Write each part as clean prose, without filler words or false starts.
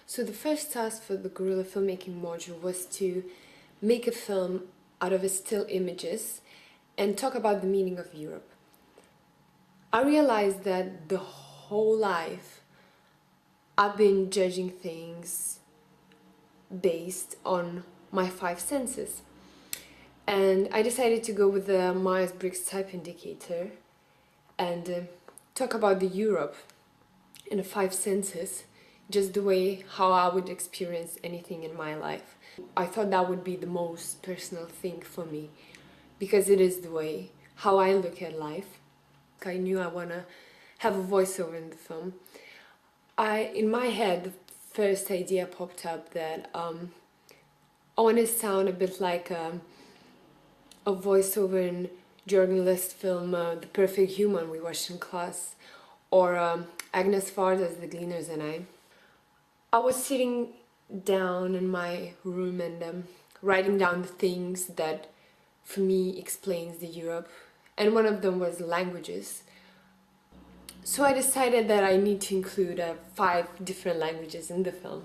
So the first task for the guerrilla filmmaking module was to make a film out of still images and talk about the meaning of Europe. I realized that the whole life I've been judging things based on my five senses. And I decided to go with the Myers-Briggs type indicator and talk about the Europe in the five senses, just the way how I would experience anything in my life. I thought that would be the most personal thing for me, because it is the way how I look at life. I knew I want to have a voiceover in the film. In my head, the first idea popped up that I want to sound a bit like a voiceover in journalist film The Perfect Human we watched in class, or Agnes Varda's The Gleaners and I was sitting down in my room and writing down the things that for me explains the Europe, and one of them was languages. So I decided that I need to include 5 different languages in the film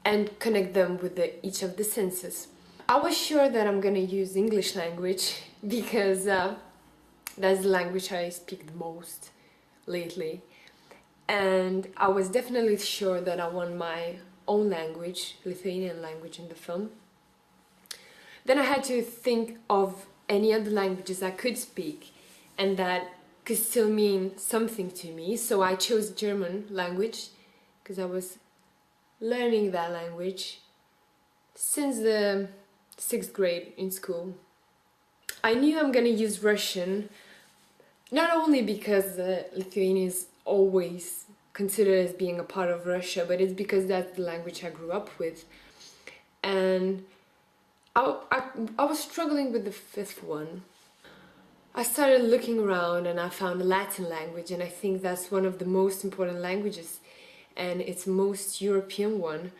and connect them with each of the senses. I was sure that I'm gonna use English language because that's the language I speak the most lately, and I was definitely sure that I want my own language, Lithuanian language, in the film. Then I had to think of any other languages I could speak and that could still mean something to me, so I chose German language because I was learning that language since the 6th grade in school. I knew I'm gonna use Russian, not only because Lithuania is always considered as being a part of Russia, but it's because that's the language I grew up with. And I was struggling with the 5th one. I started looking around and I found the Latin language, and I think that's one of the most important languages and it's the most European one.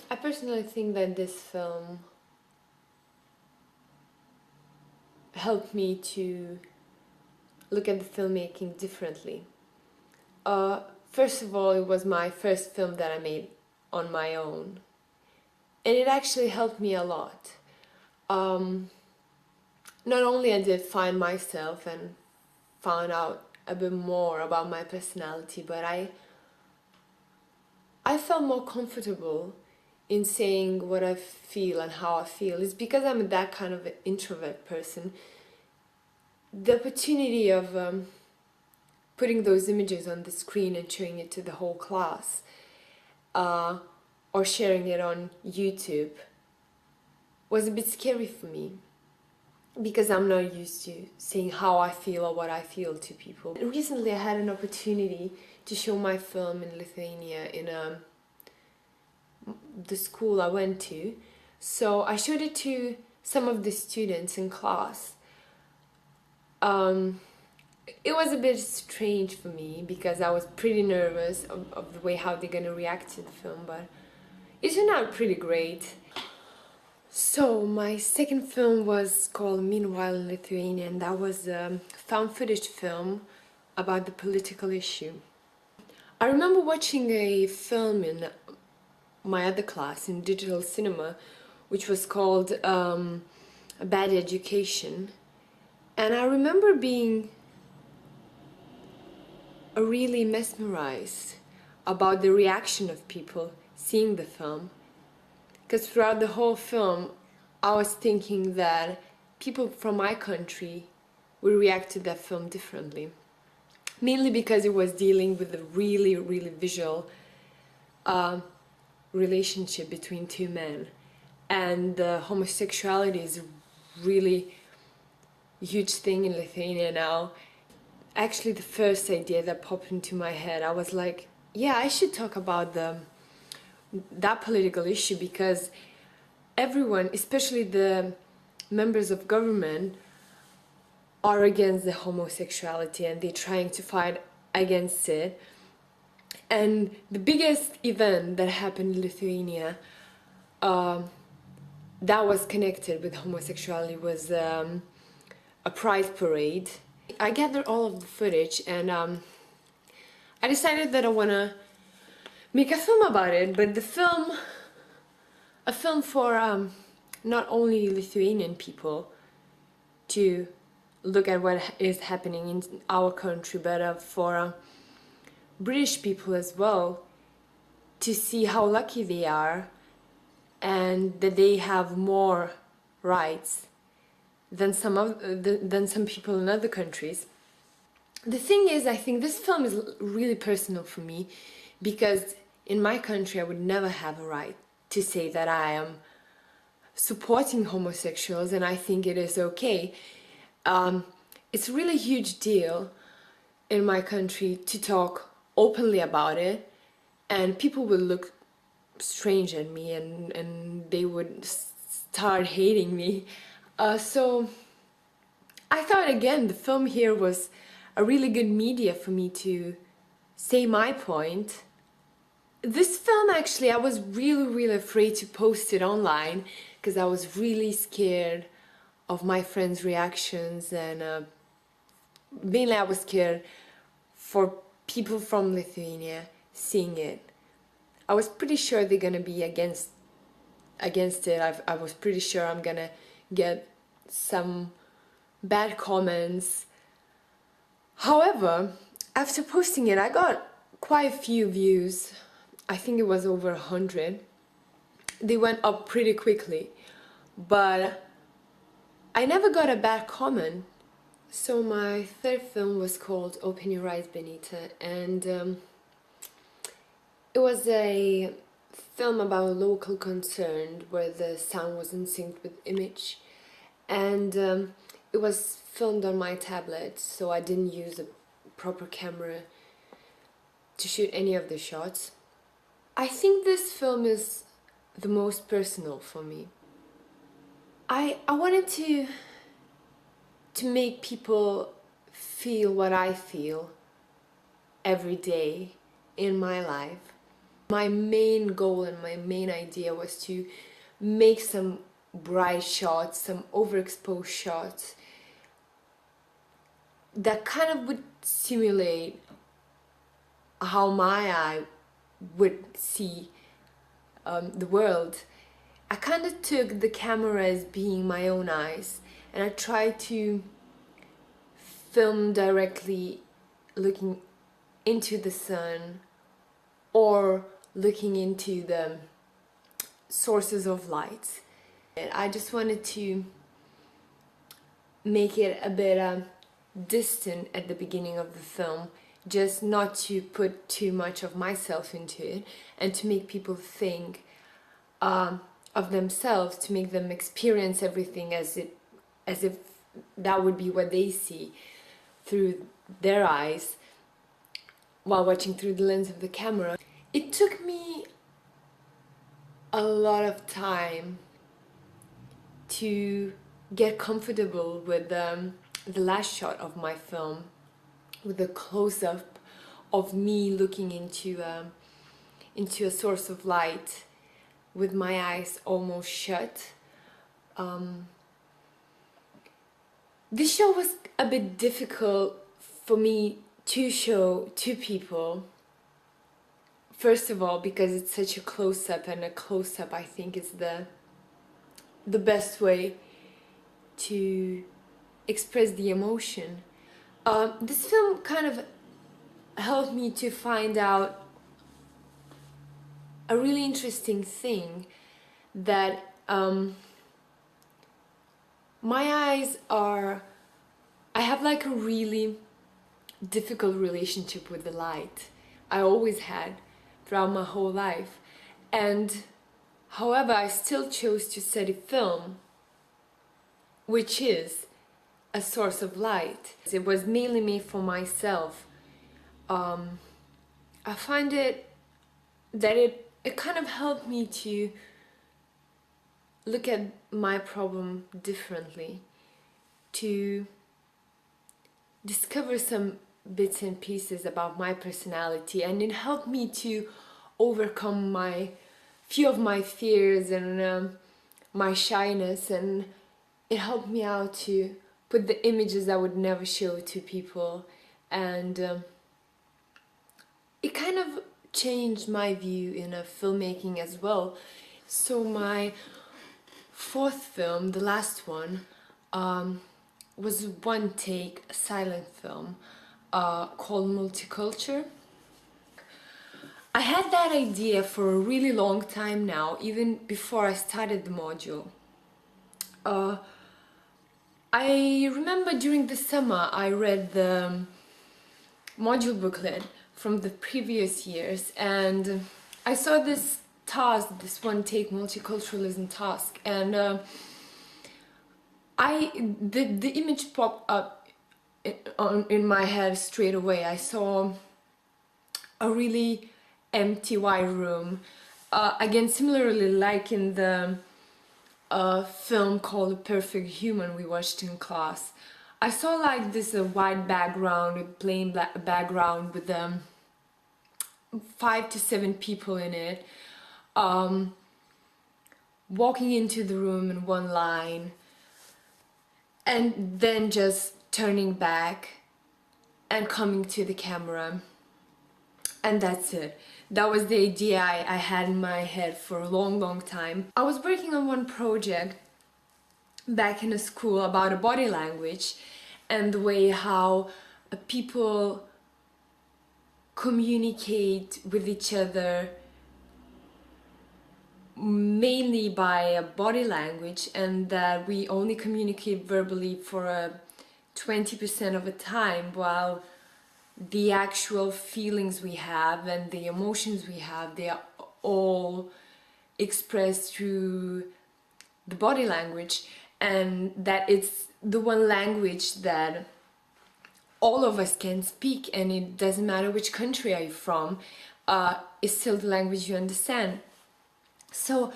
I personally think that this film helped me to look at the filmmaking differently. First of all, it was my first film that I made on my own, and it actually helped me a lot. Not only I did find myself and found out a bit more about my personality, but I felt more comfortable in saying what I feel and how I feel. It's because I'm that kind of an introvert person. The opportunity of putting those images on the screen and showing it to the whole class, or sharing it on YouTube, was a bit scary for me, because I'm not used to saying how I feel or what I feel to people. Recently I had an opportunity to show my film in Lithuania in the school I went to, so I showed it to some of the students in class. It was a bit strange for me because I was pretty nervous of the way how they're gonna react to the film, but it turned out pretty great. So my second film was called Meanwhile in Lithuania, and that was a found footage film about the political issue. I remember watching a film in my other class in digital cinema, which was called A Bad Education, and I remember being really mesmerized about the reaction of people seeing the film, because throughout the whole film I was thinking that people from my country would react to that film differently, mainly because it was dealing with a really visual relationship between 2 men, and homosexuality is a really huge thing in Lithuania now. Actually, the first idea that popped into my head, I was like, yeah, I should talk about that political issue, because everyone, especially the members of government, are against the homosexuality and they're trying to fight against it. And the biggest event that happened in Lithuania that was connected with homosexuality was a pride parade. I gathered all of the footage and I decided that I want to make a film about it, but a film for not only Lithuanian people to look at what is happening in our country, but for British people as well, to see how lucky they are and that they have more rights than some people in other countries. The thing is, I think this film is really personal for me, because in my country I would never have a right to say that I am supporting homosexuals and I think it is okay. It's a really huge deal in my country to talk openly about it, and people will look strange at me and they would start hating me. So I thought, again, the film here was a really good media for me to say my point. This film, actually, I was really afraid to post it online because I was really scared of my friends' reactions, and mainly I was scared for people from Lithuania seeing it. I was pretty sure they're gonna be against it. I was pretty sure I'm gonna get some bad comments. However, after posting it, I got quite a few views. I think it was over 100. They went up pretty quickly, but I never got a bad comment. So my third film was called Open Your Eyes, Benita, and it was a film about a local concern where the sound wasn't synced with image, and it was filmed on my tablet, so I didn't use a proper camera to shoot any of the shots. I think this film is the most personal for me. I wanted to make people feel what I feel every day in my life. My main goal and my main idea was to make some bright shots, some overexposed shots that kind of would simulate how my eye would see the world. I kind of took the camera as being my own eyes, and I tried to film directly looking into the sun or looking into the sources of light. And I just wanted to make it a bit distant at the beginning of the film, just not to put too much of myself into it, and to make people think of themselves, to make them experience everything as if that would be what they see through their eyes while watching through the lens of the camera. It took me a lot of time to get comfortable with the last shot of my film, with the close-up of me looking into a source of light with my eyes almost shut. This show was a bit difficult for me to show to people. First of all, because it's such a close-up, and a close-up, I think, is the best way to express the emotion. This film kind of helped me to find out a really interesting thing, that my eyes are... I have like a really difficult relationship with the light. I always had throughout my whole life. And however, I still chose to study film, which is a source of light. It was mainly made for myself. I find it that it kind of helped me to look at my problem differently, to discover some bits and pieces about my personality, and it helped me to overcome my few of my fears and my shyness, and it helped me out to put the images I would never show to people, and it kind of changed my view in filmmaking as well. So my fourth film, the last one, was one take silent film called Multiculture. I had that idea for a really long time now, even before I started the module. I remember during the summer I read the module booklet from the previous years, and I saw this task, this one take multiculturalism task, and the image popped up in my head straight away. I saw a really empty white room, again similarly like in the film called The Perfect Human we watched in class. I saw like this white background, a plain black background with 5 to 7 people in it, walking into the room in one line and then just turning back and coming to the camera, and that's it. That was the idea I had in my head for a long time. I was working on one project back in a school about a body language and the way how people communicate with each other mainly by body language, and that we only communicate verbally for 20% of the time, while the actual feelings we have and the emotions we have, they are all expressed through the body language, and that it's the one language that all of us can speak, and it doesn't matter which country are you from, it's still the language you understand. So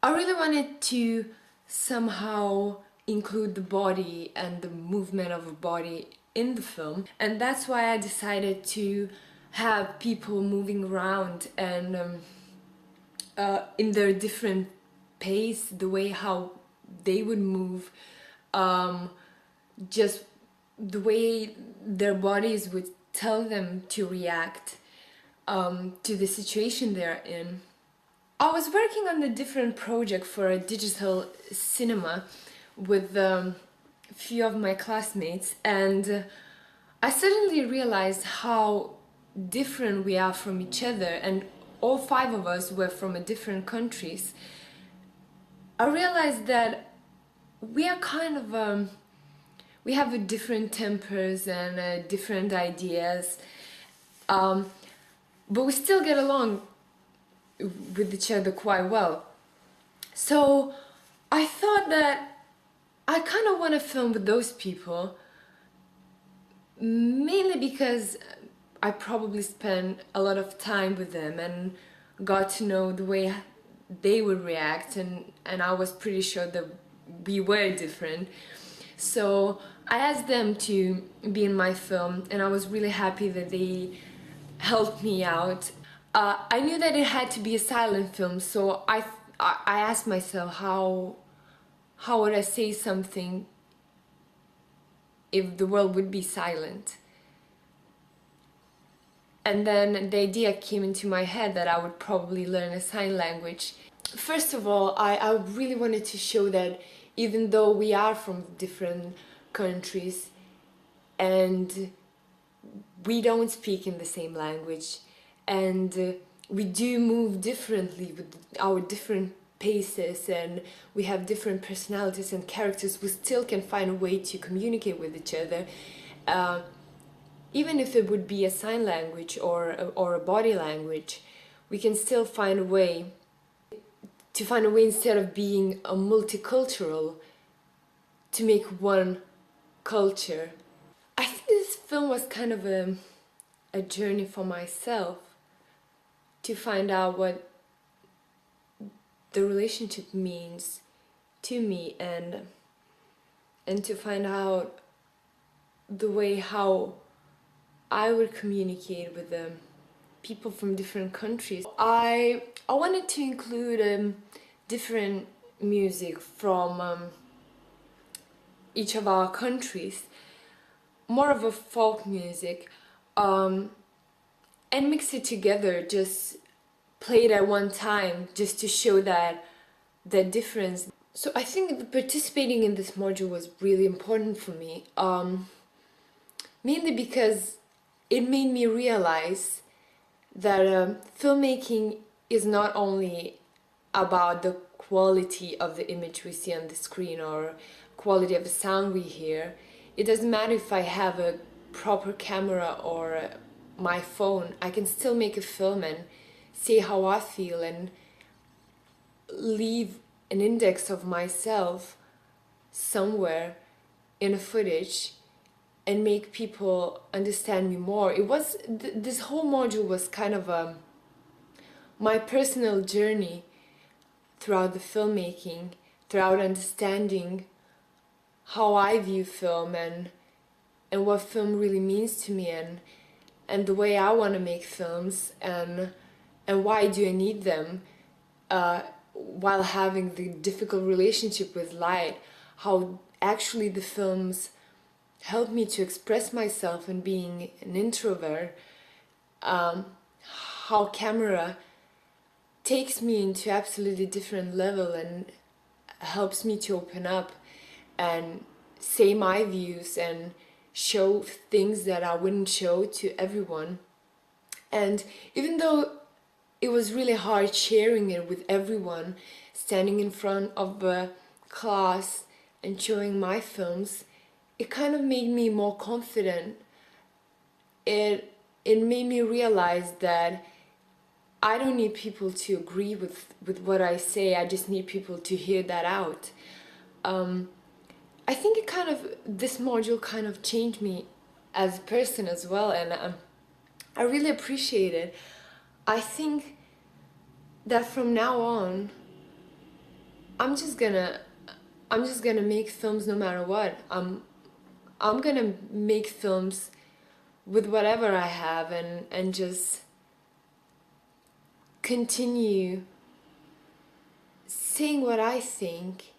I really wanted to somehow include the body and the movement of a body in the film, and that's why I decided to have people moving around and in their different pace, the way how they would move, just the way their bodies would tell them to react to the situation they're in. I was working on a different project for a digital cinema with a few of my classmates, and I suddenly realized how different we are from each other, and all 5 of us were from different countries. I realized that we are kind of we have different tempers and different ideas, but we still get along with each other quite well. So I thought that I kind of want to film with those people, mainly because I probably spent a lot of time with them and got to know the way they would react, and I was pretty sure that we were different. So I asked them to be in my film, and I was really happy that they helped me out. I knew that it had to be a silent film, so I asked myself how would I say something if the world would be silent. And then the idea came into my head that I would probably learn a sign language. First of all, I really wanted to show that even though we are from different countries and we don't speak in the same language, and we do move differently with our different paces, and we have different personalities and characters, we still can find a way to communicate with each other. Even if it would be a sign language or a body language, we can still find a way instead of being a multicultural, to make one culture. I think this film was kind of a journey for myself to find out what the relationship means to me, and to find out the way how I would communicate with people from different countries. I wanted to include different music from each of our countries, more of a folk music, and mix it together, just play it at one time just to show that the difference. So I think participating in this module was really important for me, mainly because it made me realize that filmmaking is not only about the quality of the image we see on the screen or quality of the sound we hear. It doesn't matter if I have a proper camera or my phone, I can still make a film and say how I feel and leave an index of myself somewhere in a footage and make people understand me more. It was this whole module was kind of my personal journey throughout the filmmaking, throughout understanding how I view film and what film really means to me, and the way I want to make films, and why do I need them while having the difficult relationship with light, how actually the films help me to express myself and being an introvert, how camera takes me into absolutely different level and helps me to open up and say my views and show things that I wouldn't show to everyone. And even though it was really hard sharing it with everyone, standing in front of a class and showing my films, it kind of made me more confident. It made me realize that I don't need people to agree with what I say, I just need people to hear that out. I think this module kind of changed me as a person as well, and I really appreciate it. I think that from now on, I'm just gonna make films no matter what. I'm gonna make films with whatever I have and just continue saying what I think